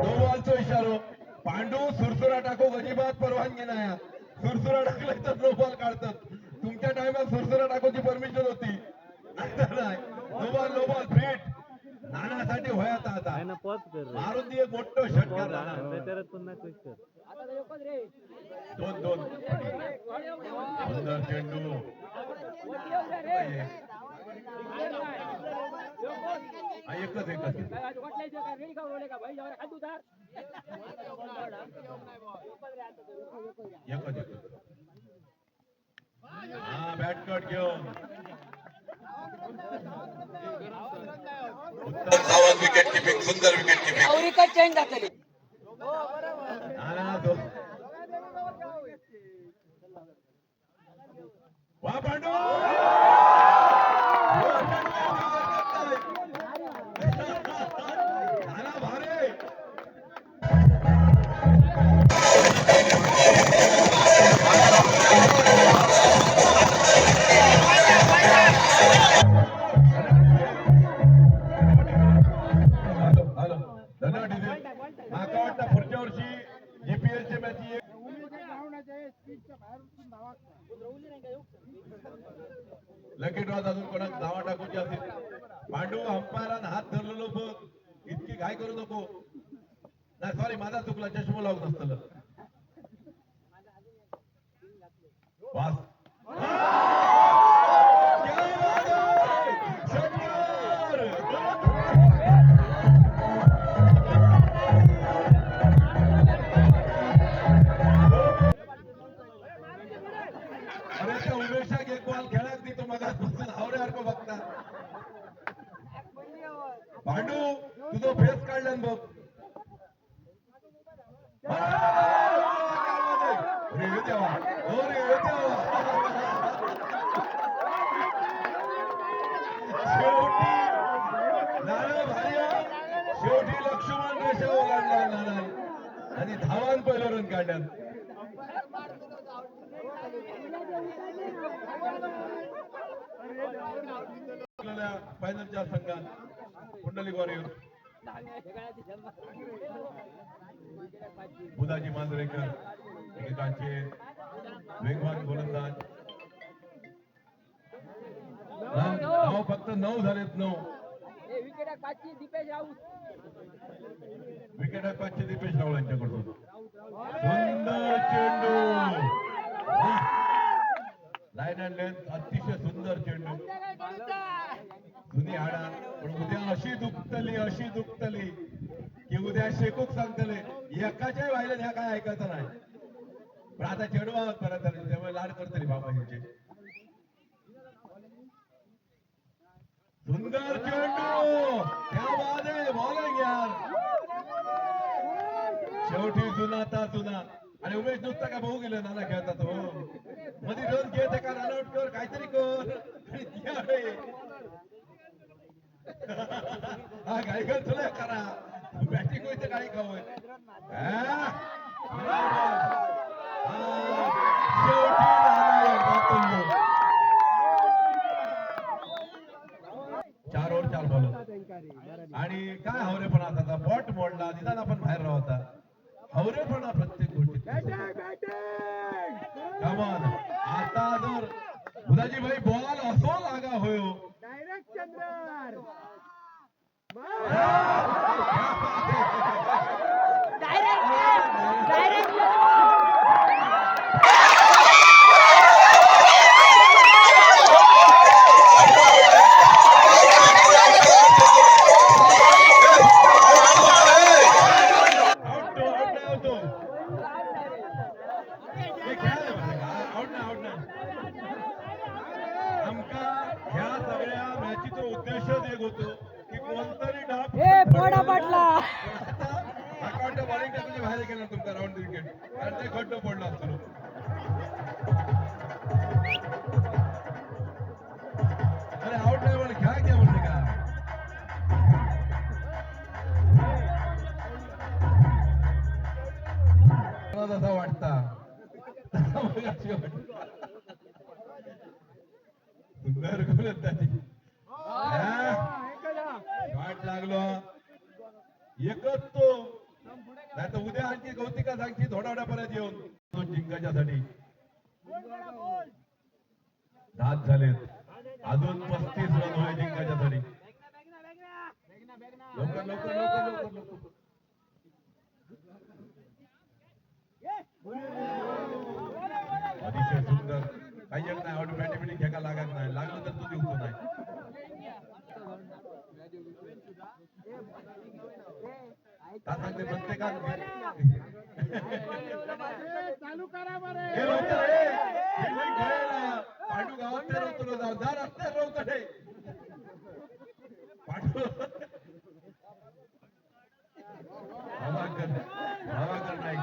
नोबॉलचो इशारो. पांडू सुरसुरा टाकू अजिबात परवानगी नाही. सुरसुरा टाकले तर नोबॉल काढतात. तुमच्या टायमात सुरसुरा टाकूची परमिशन होती. नोबॉल नोबॉल फिट नाण्यासाठी होयात आता मारून दे. मोठं षटकार झाला. दोन दोन सुंदर चेंडू. एकच एकच हा बॅट कट घेऊन विकेट किपिंग. सुंदर विकेट किपिंग. वा पांडू पुढच्या वर्षी जीपीएल चे मॅच लकी ड्रॉ अजून कोणाला धावा टाकूची असेल. पांडू अंपायरान हात धरलेलो बघ. इतकी घाई करू नको. नाही सॉरी माझा चुकला. चष्मा लावून असतं. वास उमेशा एक बॉल खेळाक दी तो मग हावऱ्यासारखं बघता. पांडू तुझं फेस काढल्यान बघ. शेवटी लक्ष्मण रेषा ओलांडल्या नारायण आणि धावान पहिलं रन काढल्यात. फायनलच्या संघात पुंडलिक वॉरियर बुधाजी मांजरेकर एकेकांचे वेगवान गोलंदाज. नाव फक्त 9 झालेत. 9 विकेट पाचशे दीपेश राहुल यांच्याकडून. सुंदर चेंडू. लाईन अँड लेंथ अतिशय सुंदर चेंडू. जुनी हाडा पण उद्या अशी दुखतली की उद्या शेकूक सांगतले एकाच्याही व्हायला ह्या काय ऐकायचं नाही. पण आता चेडू आहोत परत त्यामुळे लाड करतली बाबाजींचे. सुंदर चेंडू. क्या बात आहे. बॉलिंग यार. शेवटी जुना ता जुना. आणि उमेश नुसता का बघू गेलं नाना खेळतात. हो मध्ये रन घेत का रनआउट कर काहीतरी कर. हा गाई कर तुला करा. बॅटिंग होईते गाडी खावय. शेवटी 4 ओव्हर 4 बॉल. आणि काय हवरेपणा आता बॉट मोडला निदान आपण बाहेर राहता. हवरेपणा प्रत्येक गोष्टीत. कमान आता जर बुधाजी भाई बॉल असो लागा होयो डायरेक्ट चंद्र सुंदर गोलंदाजी. वाट लागलो एकच तो, नाही तर उद्या आणखी गौतिका सांगची थोड्यापर्यंत येऊन तो जिंकायच्यासाठी. 10 झालेत, अजून 35 रन होय जिंकायच्यासाठी. लवकर लवकर लवकर लवकर लवकर. अतिशय सुंदर. काही एक नाही ऑटोमॅटिकली खेळा लागत नाही, लागलं तर तू जिंकतो नाही. का सांगते प्रत्येकात पांडू गावात रवतो दार असते रवतडे पांडू हवाकर नाही.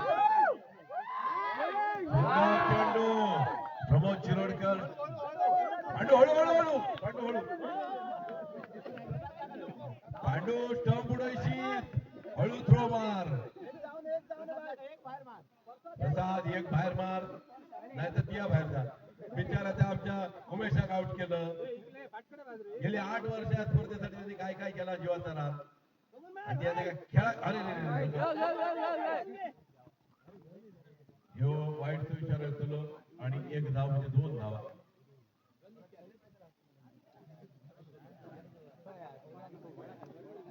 चेंडू प्रमोद शिरोडकर. पांडू हळू हळू हळू पांडू हळू. पांडू स्टंप उडयशी हळू थ्रो मार. प्रसाद एक बाहेर मार, नाही तर तिया बाहेर जा. बिचारा त्या आमच्या उमेशाक आउट केलं. गेली 8 वर्ष या स्पर्धेसाठी त्यांनी काय काय केला जीवाचा रात. खेळा अरे ह्यो वाईट विचार येतो आणि 1 धाव म्हणजे 2 धावा.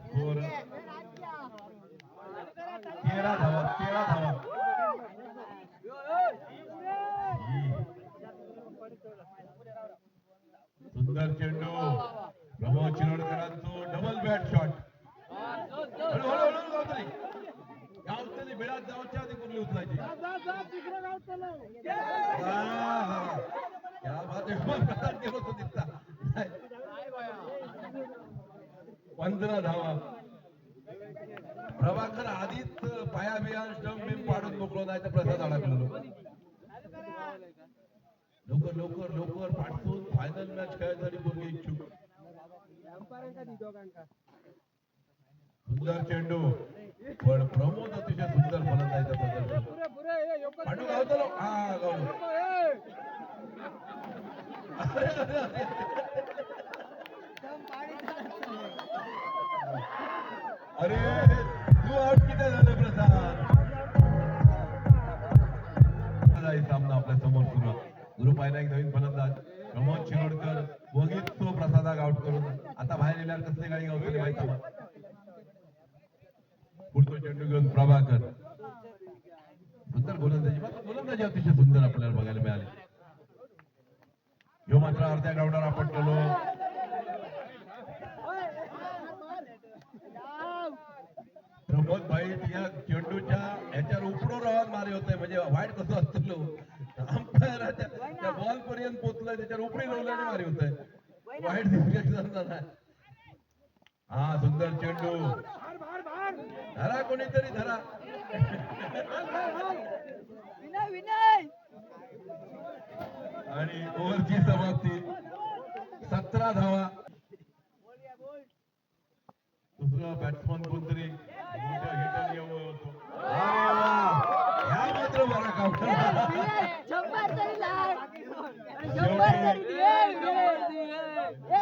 स्कोर 13 धावा. 13 धावा. सुंदर चेंडू प्रमोद शिरोडकरांचो डबल बॅट शॉट. हळू हळू हळू गावतली गावतली बिळात जाऊच्या आधी कुठली उचलायची. प्रसाद गेलो तो दिसता. 15 धावा. प्रभाकर आधीच पाया बिया स्टंप बिम पाडून मोकळो, नाही तर प्रसाद अडकलो. लवकर लवकर लवकर पाठवून फायनल मॅच खेळायसाठी कोणी इच्छुक. सुंदर चेंडू पण प्रमोद अतिशय सुंदर फलंदाजीचा प्रदर्शन. पांडू गावतो. हा गावलो. अरे तू आउट किती झालं प्रसाद. सामना आपल्या समोर सुरू. गुरु पाहिला एक नवीन फलंदाज प्रमोद शिरोडकर वगैरे तो प्रसादाक आउट करून आता बाहेर गेल्यावर कसली गाडी गावतली माहिती. पुढतो चेंडू घेऊन प्रभाकर. सुंदर गोलंदाजी. मात्र गोलंदाजी अतिशय सुंदर आपल्याला बघायला मिळाली. ह्यो मात्र अर्ध्या ग्राउंडवर आपटलो. प्रमोद भाई या चेंडूच्या ह्याच्यावर उपडून राहून मारे होते, म्हणजे वाईट कसं असतो अंपायराच्या बॉल पर्यंत पोचलाय त्याच्यावर उपडी लावल्याने मारे होते. वाईट दिसण्याचा. हा सुंदर चेंडू. धरा कोणीतरी धरा. आणि ओव्हरची समाप्ती. 17 धावा. दुसरा बॅट्समन कोणतरी मोठ्या हिटर येऊ होतो. अरे वा, ह्या मात्र बरा काम.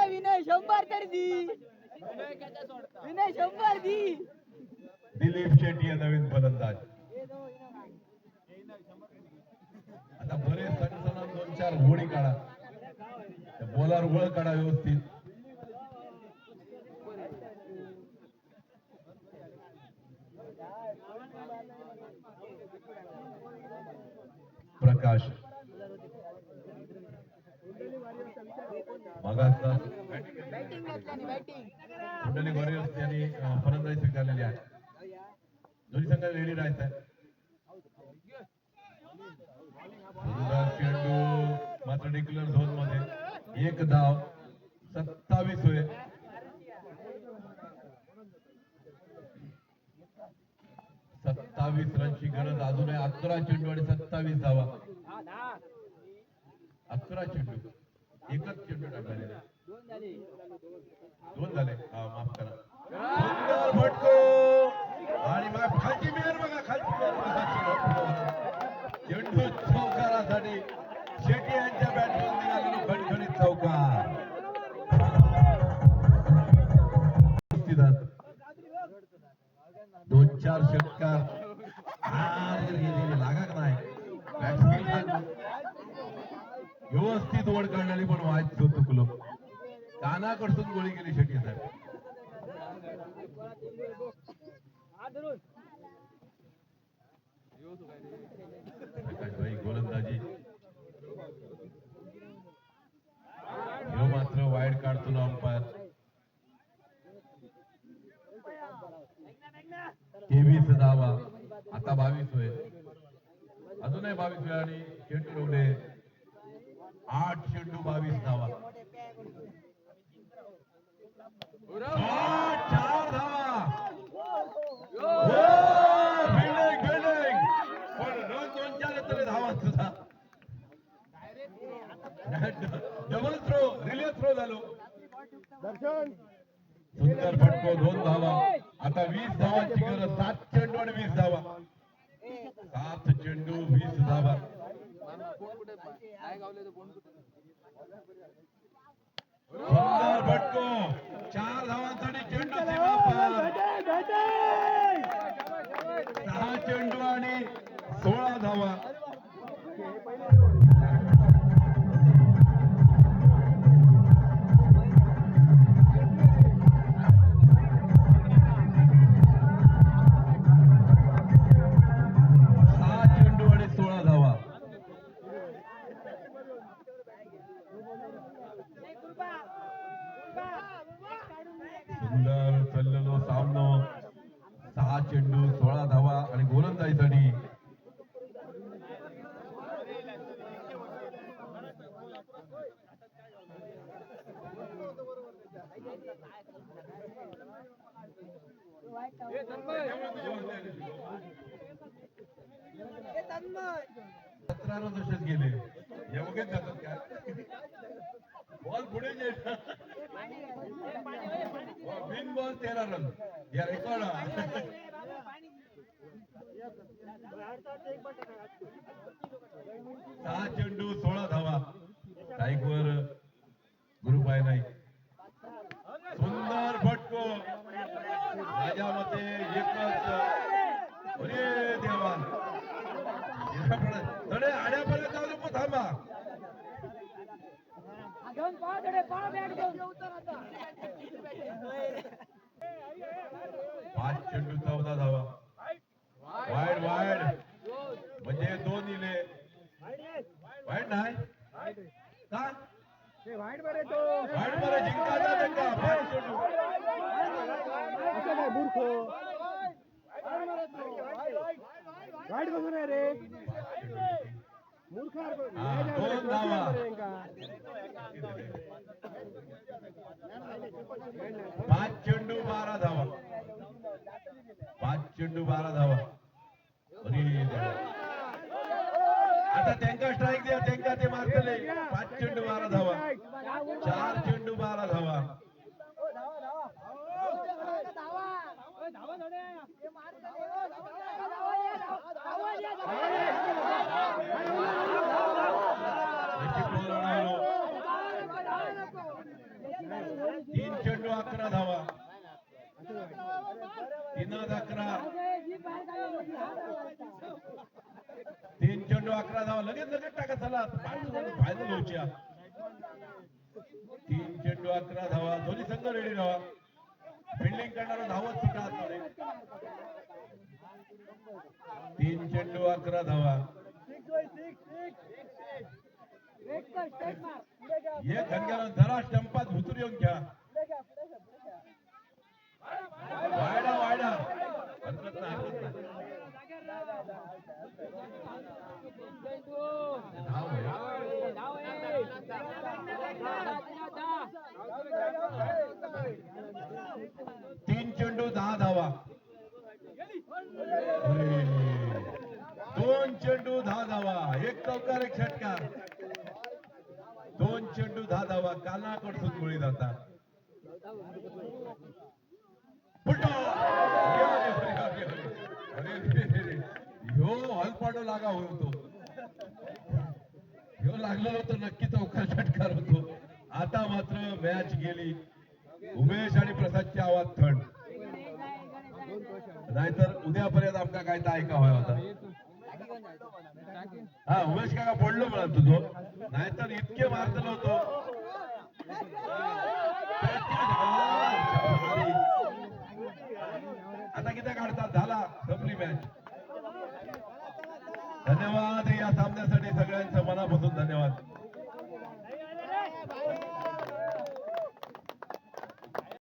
विनय 100 तरी दी. विनय 100 दी. दिलीप शेट्टी नवीन फलंदाज. आता बरेच सणसणात 2-4 घोडी काढा. बॉलर वळ काढा व्यवस्थित. प्रकाश मागासला कुंडली वॉरियर्स यांनी फलंदाजी स्वीकारलेली आहे. दोन्ही संघ रेडी राहत आहेत. चेंडू मात्र डिक्लेअर झोन मध्ये 1 धाव. 27 होय. 27 रनची गरज अजून आहे. 11 चेंडू आणि 27 धावा. 11 चेंडू. एकच चेंडू टाकलेले. 2 झाले. हा माफ करा. सुंदर फटको आणि मग खालची मेर बघा. खालची मेर बघा. चेंडू चौकारासाठी शेट्टी यांच्या बॅटमधून निघालेलो खणखणीत चौकार. व्यवस्थित ओढ काढणारी पण वाच चुकलो. कानाकडसून गोळी गेली शेट्टी साहेब. प्रकाशभाई गोलंदाजी ह्यो मात्र वाईड काढतो ना अंपायर. 23 धावा, आता 22 होय, अजूनही 22 वेळा आणि चेंडू ठेवले 8 चेंडू 22 धावा. 4 धावा. फिल्डिंग फिल्डिंग पण रन 2 तरी धावा सुद्धा. डबल थ्रो, रिले थ्रो झालो. सुंदर फटको 2 धावा. आता 20 धावांची गरज. 7 चेंडू आणि 20 धावा. 7 चेंडू 20 धावा. सुंदर फटको 4 धावांसाठी चेंडू सीमा पार. 6 चेंडू आणि 16 धावा. सुंदर चाललेलो सामनो. 6 चेंडू 16 धावा आणि गोलंदाजीसाठी सतरा तसेच गेले. एवढेच जातात का बॉल पुढे बिन बॉल 13 रन या रेकॉर्ड. 6 चेंडू 16 धावा. स्ट्राईकवर गुरुबाई नाही. सुंदर फटको माझ्या मते एकच. अरे देवा थोडे आड्यापर्यंत जाऊ नको, थांबा. 5 चेंडू 14 धावा. वाईड वाईड म्हणजे 2 दिले. वाईड नाही का? वाईड बरे जिंकायचा त्यांना. 5 चेंडू वाईट बसून आहे रे मूर्ख. 2 धावा. 5 चेंडू 12 धावा. 5 चेंडू 12 धावा. आता त्यांना स्ट्राईक द्या. त्यांना ते मारतले. 5 चेंडू 12 धावा. 4 चेंडू 12 धावा. तीन चेंडू 11 धावा. 3-11. 3 चेंडू 11 धावा. लगेच लगेच टाका. चला फायनल होऊच्या. 3 चेंडू 11 धावा. दोन्ही संघ रेडी राहा. फिल्डिंग करणारा धावत सुद्धा हातमध्ये. 3 चेंडू 11 धावा. एक धनग्याला जरा स्टंपात भुतूर येऊन घ्या. वायडा वायडा हरकत नाही, हरकत नाही. धाव आहे. 3 चेंडू 10 धावा. 2 चेंडू 10 धावा. एक चौकार एक षटकार. 2 चेंडू 10 धावा. कानाकडसून गोळी जातात. ह्यो हलपाडो लागा होतो. ह्यो लागलो होतो नक्की चौकार षटकार होतो. आता मात्र मॅच गेली. उमेश आणि प्रसादची आवाज थंड. नाहीतर उद्यापर्यंत आमका काय तर ऐका होता. हा उमेश काका पडलो म्हणा तुझो नाहीतर इतके मारतलो होतो आता किती काढतात झाला संपली मॅच धन्यवाद या सामन्यासाठी सगळ्यांचं मनापासून धन्यवाद